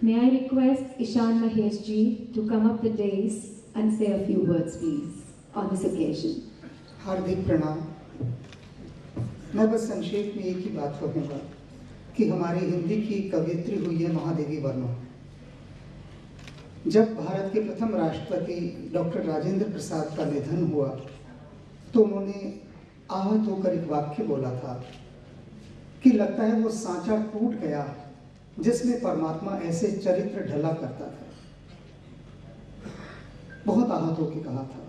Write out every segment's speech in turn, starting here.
May I request Ishan Mahesh ji to come up the dais and say a few words, please, on this occasion. हार्दिक प्रणाम। मैं बस संक्षेप में एक ही बात कहूँगा कि हमारी हिंदी की कवयित्री हुई है महादेवी वर्मा। जब भारत के प्रथम राष्ट्रपति डॉक्टर राजेंद्र प्रसाद का निधन हुआ तो उन्होंने आहत होकर एक वाक्य बोला था कि लगता है वो सांचा टूट गया जिसमें परमात्मा ऐसे चरित्र ढला करता था। बहुत आहत होकर कहा था,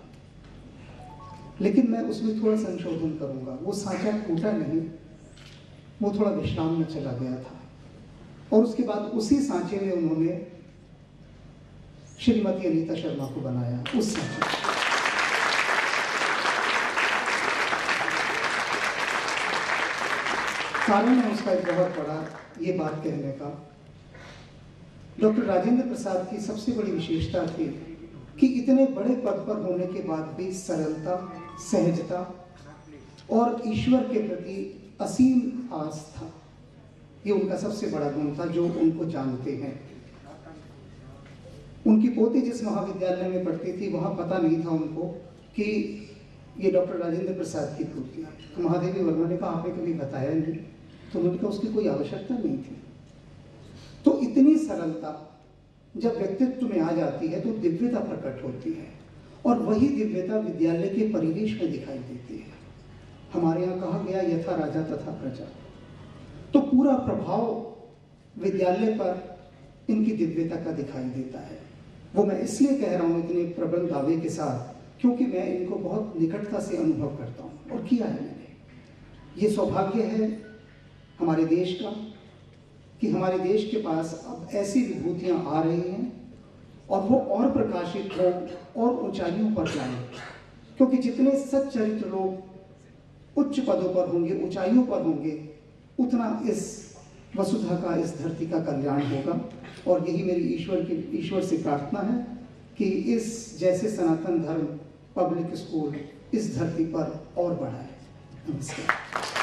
लेकिन मैं उसमें थोड़ा संशोधन करूंगा। वो सांचा टूटा नहीं, वो थोड़ा विश्राम में चला गया था और उसके बाद उसी सांचे में उन्होंने श्रीमती अनीता शर्मा को बनाया। उस सांचे कारण है उसका एक बहुत बड़ा ये बात कहने का। डॉक्टर राजेंद्र प्रसाद की सबसे बड़ी विशेषता थी कि इतने बड़े पद पर होने के बाद भी सरलता, सहजता और ईश्वर के प्रति असीम आस्था, ये उनका सबसे बड़ा गुण था जो उनको जानते हैं। उनकी पोती जिस महाविद्यालय में पढ़ती थी वहां पता नहीं था उनको कि ये डॉक्टर राजेंद्र प्रसाद की पोती है। तो महादेवी वर्मा ने कहा आपने कभी बताया नहीं? तो उन्होंने कहा उसकी कोई आवश्यकता नहीं थी। तो इतनी सरलता जब व्यक्तित्व में आ जाती है तो दिव्यता प्रकट होती है और वही दिव्यता विद्यालय के परिवेश में दिखाई देती है। हमारे यहाँ कहा गया यथा राजा तथा प्रजा, तो पूरा प्रभाव विद्यालय पर इनकी दिव्यता का दिखाई देता है। वो मैं इसलिए कह रहा हूँ इतने प्रबल दावे के साथ क्योंकि मैं इनको बहुत निकटता से अनुभव करता हूँ और किया है मैंने। ये सौभाग्य है हमारे देश का कि हमारे देश के पास अब ऐसी विभूतियां आ रही हैं और वो और प्रकाशित हो और ऊंचाइयों पर जाएं, क्योंकि जितने सच्चरित्र लोग उच्च पदों पर होंगे, ऊंचाइयों पर होंगे, उतना इस वसुधा का, इस धरती का कल्याण होगा। और यही मेरी ईश्वर से प्रार्थना है कि इस जैसे सनातन धर्म पब्लिक स्कूल इस धरती पर और बढ़ाए। नमस्कार।